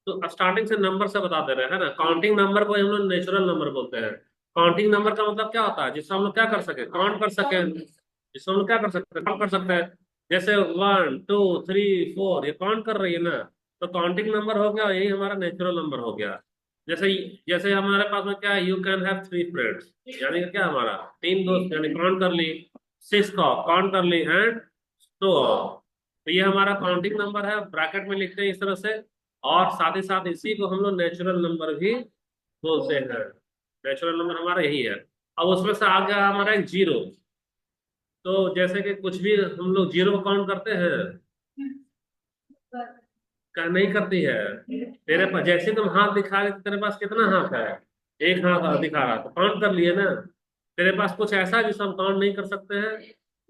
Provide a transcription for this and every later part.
तो स्टार्टिंग से नंबर से बता दे रहे हैं ना, काउंटिंग नंबर को हम लोग नेचुरल नंबर बोलते हैं। काउंटिंग नंबर का मतलब क्या होता है, जिससे हम लोग क्या कर सके, काउंट कर सके, जिससे हम लोग क्या कर सकते हैं, काउंट कर सकते हैं। जैसे 1 2 3 4 ये काउंट कर रही है ना, तो काउंटिंग नंबर हो गया, यही हमारा नेचुरल नंबर हो गया। जैसे जैसे हमारे पास में क्या है, यू कैन हैव 3 फ्रेंड्स, यानी कि क्या हमारा तीन दोस्त, यानी काउंट कर ली। 6 का काउंट कर ली, एंड तो ये हमारा काउंटिंग नंबर है, ब्रैकेट में लिखते हैं इस तरह से। और साथ ही साथ इसी को हम लोग नेचुरल नंबर भी बोलते हैं। नेचुरल नंबर हमारा यही है। अब उसमें से आ गया हमारा एक जीरो। तो जैसे कि कुछ भी हम लोग जीरो को काउंट करते हैं, क्या नहीं करती है। तेरे पास जैसे तुम हाथ दिखा रहे, तेरे पास कितना हाथ है, एक हाथ दिखा रहा, तो काउंट कर लिए ना। तेरे पास कुछ ऐसा है जिसे हम काउंट नहीं कर सकते हैं,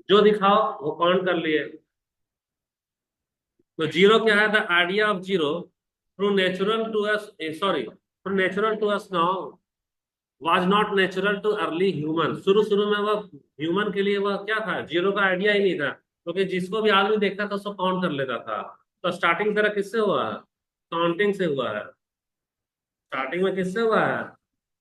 जो दिखाओ वो काउंट कर लिए। तो जीरो क्या है, the idea of zero through natural to us, sorry, through natural to us now was not natural to early human. शुरू शुरू में वह ह्यूमन के लिए वह क्या था, जीरो का आइडिया ही नहीं था, क्योंकि जिसको भी आदमी देखता था उसको काउंट कर लेता था। तो स्टार्टिंग तेरा किससे हुआ है, काउंटिंग से हुआ है। स्टार्टिंग में किससे हुआ है,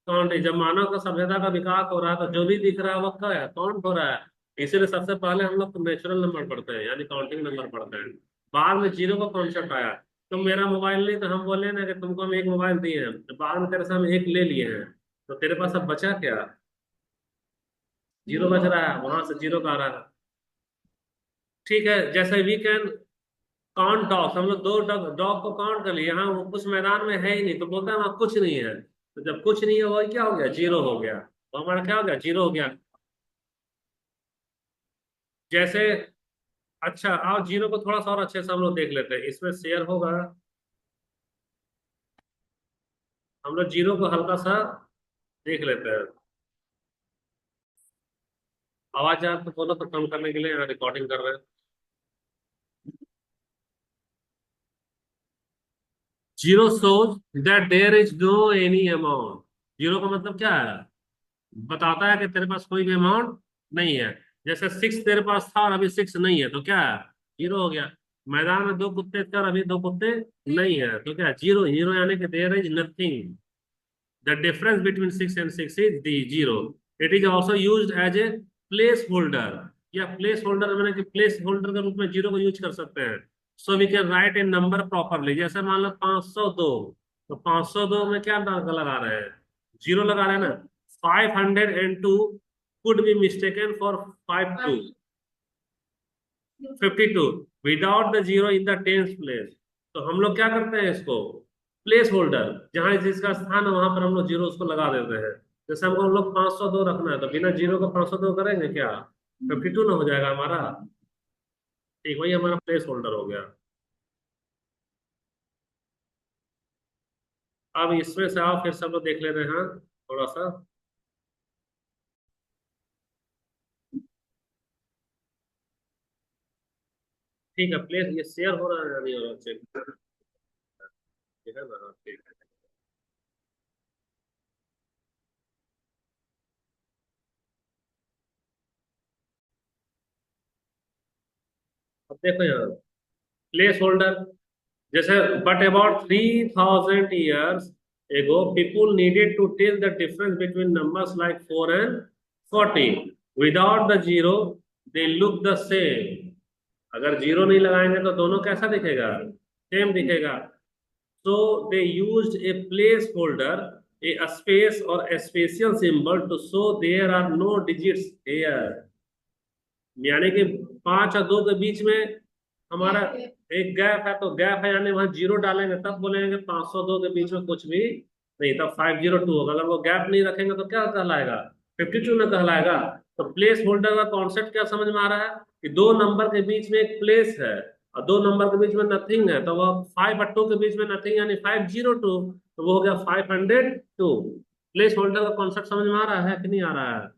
काउंटिंग। जब मानव का सभ्यता का विकास हो रहा है, तो जो भी दिख रहा है वो क्या है, काउंट हो रहा है। इसीलिए सबसे पहले हम लोग नेचुरल नंबर पढ़ते हैं, यानी काउंटिंग नंबर पढ़ते हैं। बाद में जीरो का कॉन्सेप्ट आया। तुम मेरा मोबाइल नहीं, तो हम बोले ना कि तुमको हम एक मोबाइल दिए हैं, तो बाद में तेरे से हम एक ले लिए हैं, तो तेरे पास अब बचा क्या, जीरो बच रहा है, वहां से जीरो का आ रहा है। ठीक है, जैसे वी कैन काउंट डॉग, हम लोग दो डॉग डॉग को काउंट कर लिए, हाँ वो कुछ मैदान में है ही नहीं, तो बोलता है वहां कुछ नहीं है। तो जब कुछ नहीं है, वो क्या हो गया, जीरो हो गया। तो हमारा क्या हो गया, जीरो हो गया। जैसे, अच्छा आओ जीरो को थोड़ा सा और अच्छे से हम लोग देख लेते हैं, इसमें शेयर होगा। हम लोग जीरो को हल्का सा देख लेते हैं। आवाज आप तो बोलो, तो कम करने के लिए यहाँ रिकॉर्डिंग कर रहे हैं। Zero shows that there is no any amount। Zero का मतलब क्या है, बताता है कि तेरे पास कोई भी अमाउंट नहीं है। जैसे 6 तेरे पास था और अभी 6 नहीं है, तो क्या है, जीरो हो गया। मैदान में दो कुत्ते थे और अभी दो कुत्ते नहीं है, तो क्या है, जीरो। जीरो यानी कि there is nothing. The difference between 6 and 6 is the zero. It is also use as a place holder, या प्लेस होल्डर मैंने कि प्लेस होल्डर के रूप में जीरो को यूज कर सकते हैं। So we can write a number properly. जैसे मान लो 502, तो 502 में क्या लगा रहे हैं, जीरो लगा रहे हैं ना। 502 could be mistaken for 52, 52 without the zero in the tens place. तो हम लोग क्या करते हैं इसको, प्लेस होल्डर, जहां जिसका स्थान है वहां पर हम लोग जीरो उसको लगा देते हैं। जैसे हमको हम लोग 502 रखना है, तो बिना जीरो को 502 करेंगे क्या, 52 ना हो जाएगा हमारा। ठीक, वही हमारा प्लेस होल्डर हो गया। अब इसमें से आओ फिर सब लोग देख लेते हैं थोड़ा सा। ठीक है, प्लेस ये शेयर हो रहा है या नहीं हो रहा, चेक, ठीक है ना, हाँ, ठीक है। अब देखो यहाँ प्लेस होल्डर, जैसे but about 3000 years ago people needed to tell the difference between numbers like 4 and 40 without the zero they look the same। अगर जीरो नहीं लगाएंगे तो दोनों कैसा दिखेगा, सेम दिखेगा। so they used a placeholder, a space or a spatial symbol to show there are no digits here। यानी कि 5 और 2 के बीच में हमारा एक गैप है, तो गैप है यानी वहां जीरो डालेंगे तब बोलेंगे 502 के बीच में कुछ भी नहीं, तब 502 होगा। अगर वो गैप नहीं रखेंगे तो क्या कहलाएगा, 52 में कहलाएगा। तो प्लेस होल्डर का कॉन्सेप्ट क्या समझ में आ रहा है, कि दो नंबर के बीच में एक प्लेस है और दो नंबर के बीच में नथिंग है, तो वह 5 और 2 के बीच में नथिंग यानी 502, तो वो हो गया 502। प्लेस होल्डर का कॉन्सेप्ट समझ में आ रहा है कि नहीं आ रहा है।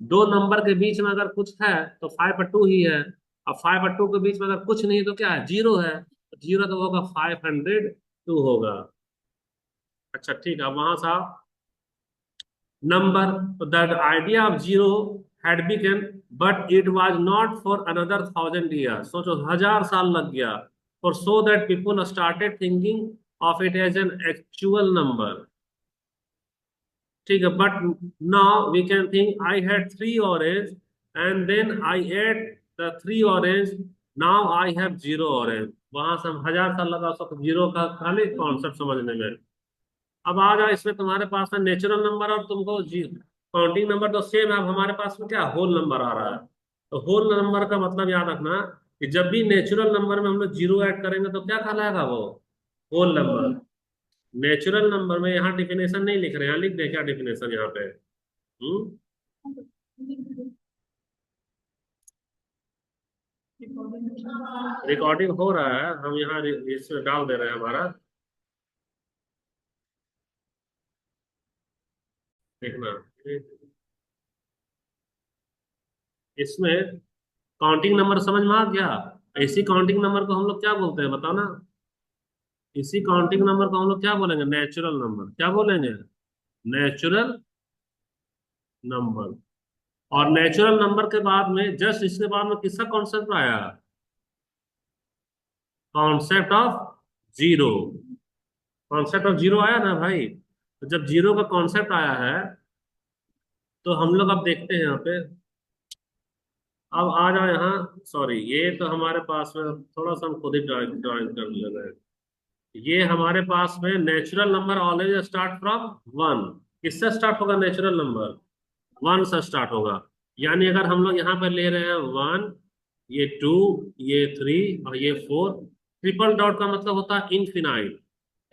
दो नंबर के बीच में अगर कुछ है तो 5 और 2 ही है, और 5 और 2 के बीच में अगर कुछ नहीं है तो क्या है, जीरो है, तो जीरो तो होगा 502 होगा। अच्छा ठीक है, वहां से number, the idea of zero had begun but it was not for another 1000 year. सोचो 1000 साल लग गया, for so that people started thinking of it as an actual number. ठीक है, but now we can think I had 3 orange and then I ate the 3 orange. Now I have 0 orange. वहां से हम 1000 साल लगा सकते जीरो का खाली कॉन्सेप्ट समझने में। अब आ जाओ, इसमें तुम्हारे पास है नेचुरल नंबर और तुमको काउंटिंग नंबर तो सेम है। अब हमारे पास में क्या होल नंबर आ रहा है। तो होल नंबर का मतलब याद रखना कि जब भी नेचुरल नंबर में हम लोग जीरो ऐड करेंगे तो क्या कहलाएगा वो, होल नंबर। नेचुरल नंबर में यहाँ डिफिनेशन नहीं लिख रहे हैं, यहाँ लिख दे क्या डिफिनेशन यहाँ पे। हम्म रिकॉर्डिंग हो रहा है, हम यहाँ इसमें डाल दे रहे हैं हमारा, देखना। इसमें काउंटिंग नंबर समझ में आ गया। इसी काउंटिंग नंबर को हम लोग क्या बोलते हैं बताओ ना। इसी काउंटिंग नंबर को हम लोग क्या बोलेंगे, नेचुरल नंबर। क्या बोलेंगे, नेचुरल नंबर। और नेचुरल नंबर के बाद में जस्ट इसके बाद में किसका कॉन्सेप्ट आया, concept of zero. Concept of zero आया ना भाई। तो जब जीरो का कॉन्सेप्ट आया है तो हम लोग अब देखते हैं यहाँ पे। अब आ जाओ यहाँ, सॉरी ये तो हमारे पास में थोड़ा सा हम खुद ही ड्राइंग कर ले रहे हैं। ये हमारे पास में natural number always start from one. किससे स्टार्ट होगा नेचुरल नंबर, वन से स्टार्ट होगा। यानी अगर हम लोग यहाँ पर ले रहे हैं वन, ये टू, ये थ्री और ये फोर, ट्रिपल डॉट का मतलब होता है इनफिनाइट।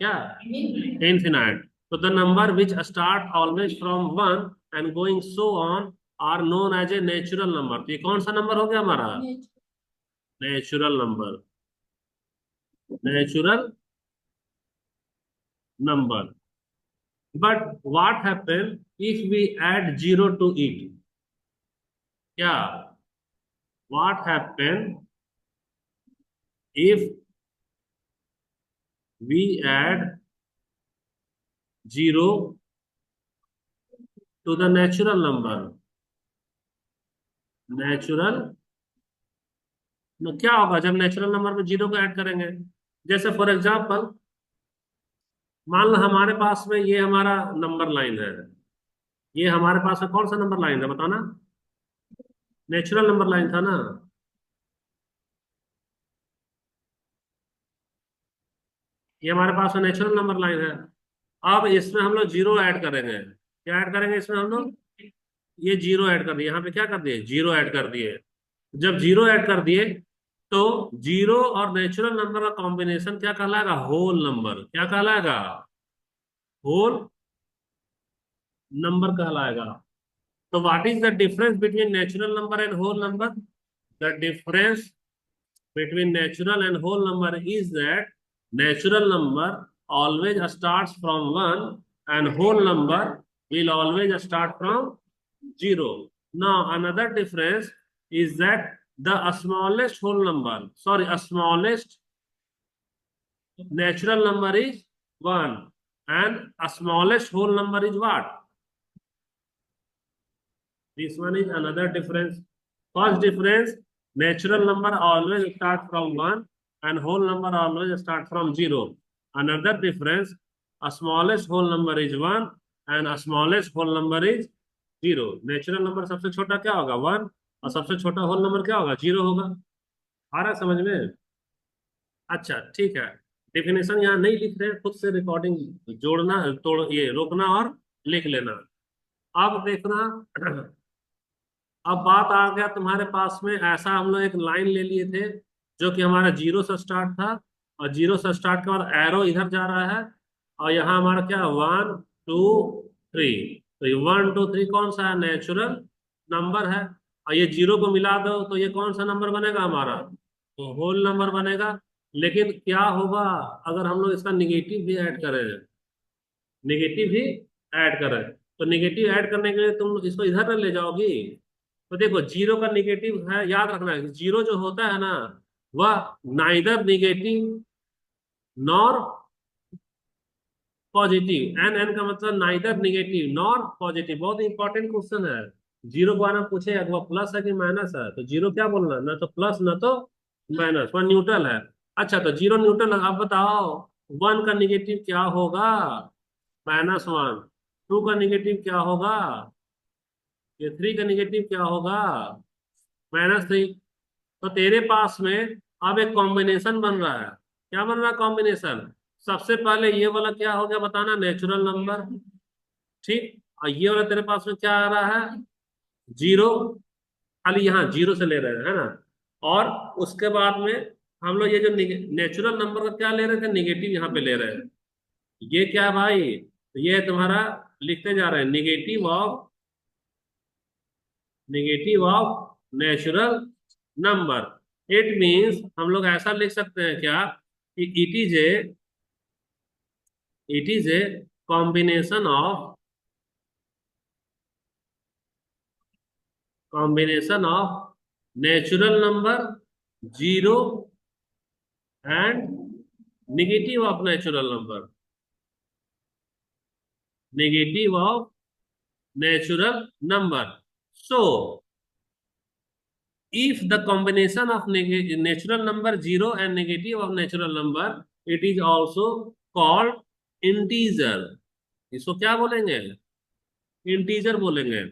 क्या, इनफिनाइट। तो the number which start always from one and going so on are known as a natural number. तो ये कौन सा नंबर हो गया हमारा, natural number. Natural number. But what happen if we add zero to it? क्या, what happen if we add zero to the natural number? Natural क्या होगा जब नेचुरल नंबर में जीरो को ऐड करेंगे। जैसे फॉर एग्जांपल मान लो हमारे पास में ये हमारा नंबर लाइन है। ये हमारे पास में कौन सा नंबर लाइन है बताना, नेचुरल नंबर लाइन था ना। ये हमारे पास में नेचुरल नंबर लाइन है। अब इसमें हम लोग जीरो ऐड करेंगे। क्या ऐड करेंगे इसमें हम लोग, ये जीरो ऐड कर दिए, यहाँ पे क्या कर दिए, जीरो ऐड कर दिए। जब जीरो ऐड कर दिए तो जीरो और नेचुरल नंबर का कॉम्बिनेशन क्या कहलाएगा, होल नंबर। क्या कहलाएगा, होल नंबर कहलाएगा। तो what is the difference between natural number and whole number, the difference between natural and whole number is that natural number always starts from 1 and whole number will always start from 0. Now another difference is that the smallest whole number, sorry, a smallest natural number is 1 and a smallest whole number is what? This one is another difference. First difference, natural number always start from 1 and whole number always start from 0. Another difference, a smallest whole number is 1 and a smallest whole number is 0. Natural number सबसे छोटा क्या होगा 1 और सबसे छोटा whole number क्या होगा 0 होगा। आ रहा है समझ में। अच्छा ठीक है, डेफिनेशन यहाँ नहीं लिख रहे, खुद से रिकॉर्डिंग जोड़ना, तोड़ ये रोकना और लिख लेना। अब देखना अब बात आ गया तुम्हारे पास में, ऐसा हम लोग एक लाइन ले लिए थे जो कि हमारा जीरो से स्टार्ट था और जीरो से स्टार्ट के बाद एरो इधर जा रहा है और यहाँ हमारा क्या 1 2 3। तो ये 1 2 3 कौन सा है, नेचुरल नंबर है। और ये जीरो को मिला दो तो ये कौन सा नंबर बनेगा हमारा, तो होल नंबर बनेगा। लेकिन क्या होगा अगर हम लोग इसका निगेटिव भी ऐड करें, निगेटिव भी ऐड करें। तो निगेटिव ऐड करने के लिए तुम इसको इधर न ले जाओगी। तो देखो जीरो का निगेटिव है, याद रखना है जीरो जो होता है ना वह neither negative nor positive. N N का मतलब नाइदर निगेटिव नॉर पॉजिटिव। बहुत इंपॉर्टेंट क्वेश्चन है। जीरो को आना पूछे वह प्लस है कि माइनस है, तो जीरो क्या बोलना, ना तो प्लस ना तो माइनस, वह न्यूट्रल है। अच्छा तो जीरो न्यूट्रल है। अब बताओ वन का निगेटिव क्या होगा? -1। टू का निगेटिव क्या होगा? ये थ्री का निगेटिव क्या होगा? -3। तो तेरे पास में अब एक कॉम्बिनेशन बन रहा है। क्या बन रहा है कॉम्बिनेशन? सबसे पहले ये वाला क्या हो गया बताना, नेचुरल नंबर। ठीक। और ये वाला तेरे पास में क्या आ रहा है? जीरो। खाली यहाँ जीरो से ले रहे हैं, है ना? और उसके बाद में हम लोग ये जो नेचुरल नंबर का क्या ले रहे थे, निगेटिव यहाँ पे ले रहे हैं। ये क्या है भाई? ये तुम्हारा लिखते जा रहे हैं, negative of natural number. It means हम लोग ऐसा लिख सकते हैं क्या कि it is a combination of natural number zero and negative of natural number, negative of natural number. So if the combination of natural number zero and negative of natural number, it is also called integer। इसको क्या बोलेंगे? Integer बोलेंगे।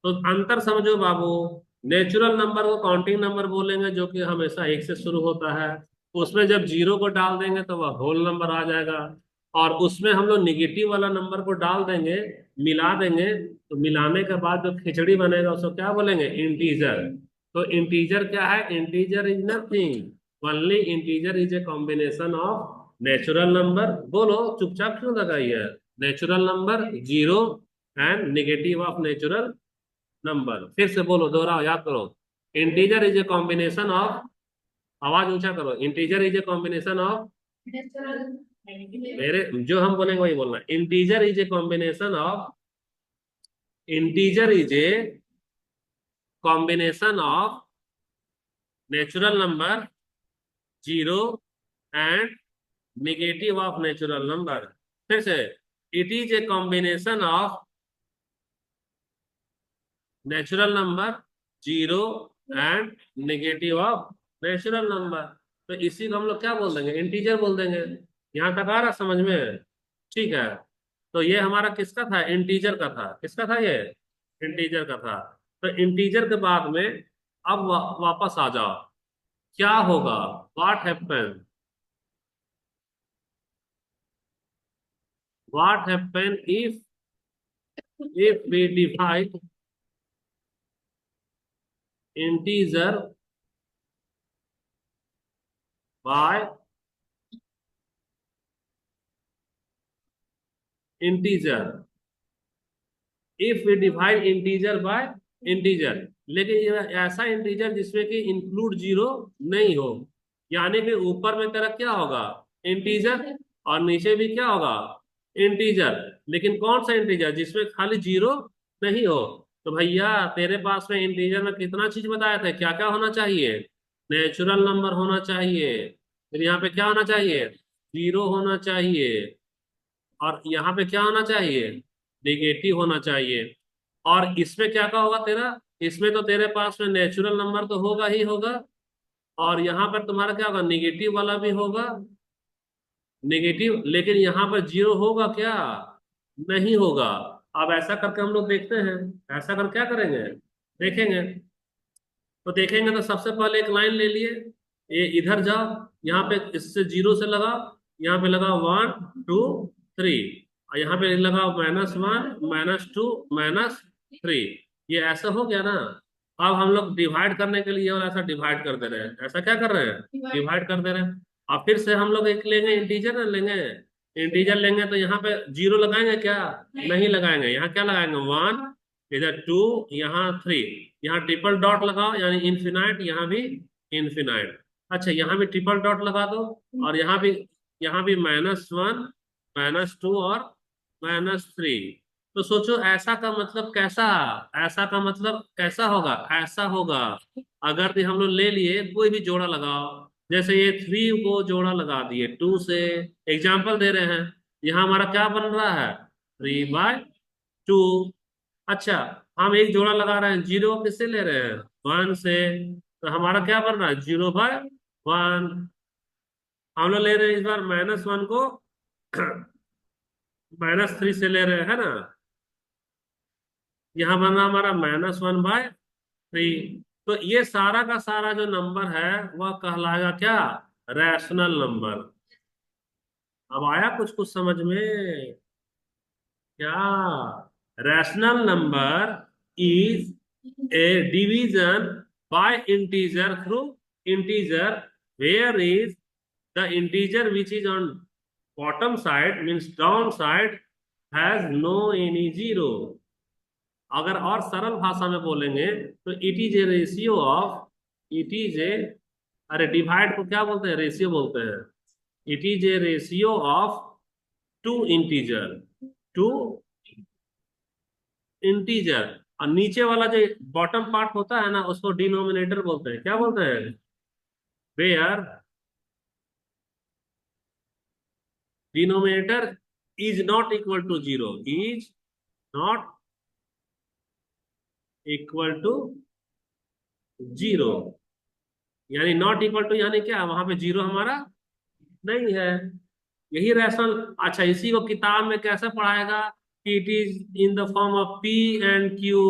तो अंतर समझो बाबू। Natural number को counting number बोलेंगे, जो कि हमेशा एक से शुरू होता है। उसमें जब जीरो को डाल देंगे तो वह होल नंबर आ जाएगा। और उसमें हम लोग निगेटिव वाला नंबर को डाल देंगे, मिला देंगे, तो मिलाने के बाद जो खिचड़ी बनेगा उसको क्या बोलेंगे? इंटीजर। तो इंटीजर क्या है? Integer is nothing, only integer is a combination of natural number. बोलो, चुपचाप क्यों लगाई है? Natural number zero and negative of natural number. फिर से बोलो, दोहराओ, याद करो। Integer is a combination of, आवाज ऊंचा करो, integer is a combination of, मेरे जो हम बोलेंगे वही बोलना। Integer is a combination of natural number zero and negative of natural number. फिर से, it is a combination of natural number zero and negative of natural number. तो इसी को हम लोग क्या बोल देंगे? इंटीजर बोल देंगे। यहां तक आ रहा समझ में? ठीक है। तो ये हमारा किसका था? इंटीजर का था। किसका था ये? इंटीजर का था। तो इंटीजर के बाद में अब वापस आ जाओ। क्या होगा? What happen if we divide integer by integer. If we divide integer by integer, लेकिन ये ऐसा इंटीजर जिसमें कि इंक्लूड जीरो नहीं हो। यानी कि ऊपर में तेरा क्या होगा? इंटीजर। और नीचे भी क्या होगा? इंटीजर। लेकिन कौन सा इंटीजर? जिसमें खाली जीरो नहीं हो। तो भैया तेरे पास में इंटीजर में कितना चीज बताया था, क्या क्या होना चाहिए? नेचुरल नंबर होना चाहिए। फिर यहाँ पे क्या होना चाहिए? जीरो होना चाहिए। और यहाँ पे क्या होना चाहिए? नेगेटिव होना चाहिए। और इसमें क्या का होगा तेरा? इसमें तो तेरे पास में नेचुरल नंबर तो होगा ही होगा। और यहाँ पर तुम्हारा क्या होगा? निगेटिव वाला भी होगा। नेगेटिव, लेकिन यहाँ पर जीरो होगा क्या? नहीं होगा। अब ऐसा करके हम लोग देखते हैं। ऐसा कर क्या करेंगे? देखेंगे। तो देखेंगे तो सबसे पहले एक लाइन ले लिए। ये इधर जाओ, यहाँ पे इससे जीरो से लगाओ। यहाँ पे लगाओ 1 2 3। और यहाँ पे लगाओ -1 -2 -3। ये ऐसा हो गया ना? अब हम लोग डिवाइड करने के लिए और ऐसा डिवाइड कर दे रहे हैं। ऐसा क्या कर रहे हैं? डिवाइड कर दे रहे हैं। और फिर से हम लोग एक लेंगे, इंटीजर ना लेंगे। इंटीजर लेंगे तो यहाँ पे जीरो लगाएंगे क्या? नहीं लगाएंगे। यहाँ क्या लगाएंगे? 1, इधर 2, यहाँ 3। यहाँ ट्रिपल डॉट लगाओ, यानी इन्फिनाइट, यहाँ भी इन्फिनाइट। अच्छा, यहाँ भी ट्रिपल डॉट लगा दो। और यहाँ भी -1 -2 और -3। तो सोचो ऐसा का मतलब कैसा? ऐसा का मतलब कैसा होगा? ऐसा होगा अगर तो हम लोग ले लिए कोई भी जोड़ा लगाओ। जैसे ये 3 को जोड़ा लगा दिए 2 से। एग्जाम्पल दे रहे हैं। यहाँ हमारा क्या बन रहा है? 3/2। अच्छा, हम एक जोड़ा लगा रहे हैं, जीरो किससे ले रहे हैं? 1 से। तो हमारा क्या बन रहा है? 0/1। हम लोग ले रहे हैं इस बार -1 को -3 से ले रहे हैं, है ना। यहाँ बना हमारा -1/3। तो ये सारा का सारा जो नंबर है वह कहलाएगा क्या, रैशनल नंबर। अब आया कुछ कुछ समझ में क्या। Rational number is a division by integer through integer, where is the integer which is on bottom side means down side has no any zero। अगर और सरल भाषा में बोलेंगे तो it is a ratio of, it is a, अरे divide को क्या बोलते हैं, रेशियो बोलते हैं। It is a ratio of two integer, two integer. और नीचे वाला जो बॉटम पार्ट होता है ना उसको डिनोमिनेटर बोलते हैं, क्या बोलते हैं, where denominator is not equal to zero, is not equal to zero. यानी नॉट इक्वल टू यानी क्या, वहां पे जीरो हमारा नहीं है। यही रैशनल। अच्छा, इसी को किताब में कैसे पढ़ाएगा कि it is in the form of P and Q,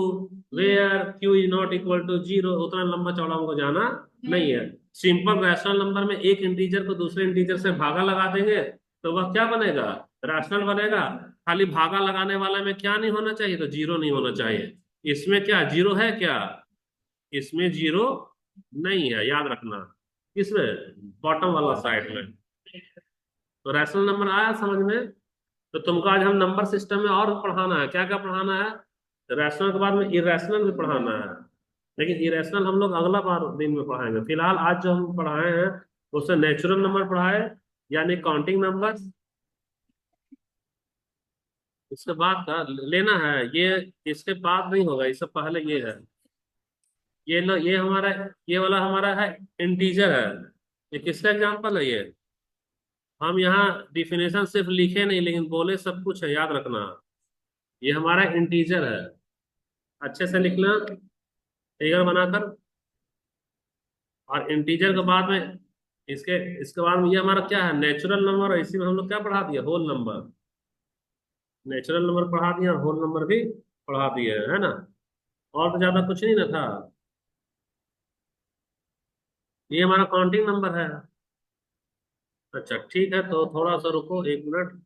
where Q is not equal to zero. उतना लंबा चौड़ा हमको जाना नहीं है। सिंपल रैशनल नंबर में एक इंटीजर को दूसरे इंटीजर से भागा लगा देंगे तो वह क्या बनेगा, रैशनल बनेगा। खाली भागा लगाने वाला में क्या नहीं होना चाहिए, तो जीरो नहीं होना चाहिए। इसमें क्या जीरो है क्या, इसमें जीरो नहीं है, याद रखना। किसमें, बॉटम वाला साइड में। तो रैशनल नंबर आया समझ में। तो तुमको आज हम नंबर सिस्टम में और पढ़ाना है, क्या क्या पढ़ाना है, रैशनल के बाद में इरेशनल भी पढ़ाना है। लेकिन इरेशनल हम लोग अगला बार दिन में पढ़ाएंगे। फिलहाल आज जो हम पढ़ाए हैं उससे नेचुरल नंबर पढ़ाए, यानी काउंटिंग नंबर। इसके बाद का लेना है ये, इसके बाद नहीं होगा, इससे पहले ये है। ये लो, ये हमारा, ये वाला हमारा है इंटीजर है। ये किसका एग्जांपल है ये, हम यहाँ डिफिनेशन सिर्फ लिखे नहीं लेकिन बोले सब कुछ है, याद रखना। ये हमारा इंटीजर है, अच्छे से लिखना फिगर बनाकर। और इंटीजर के बाद में इसके इसके बाद में ये हमारा क्या है, नेचुरल नंबर। और इसी में हम लोग क्या पढ़ा दिया, होल नंबर। नेचुरल नंबर पढ़ा दिया, होल नंबर भी पढ़ा दिए, है ना। और तो ज्यादा कुछ नहीं ना था। ये हमारा काउंटिंग नंबर है। अच्छा ठीक है, तो थोड़ा सा रुको 1 मिनट।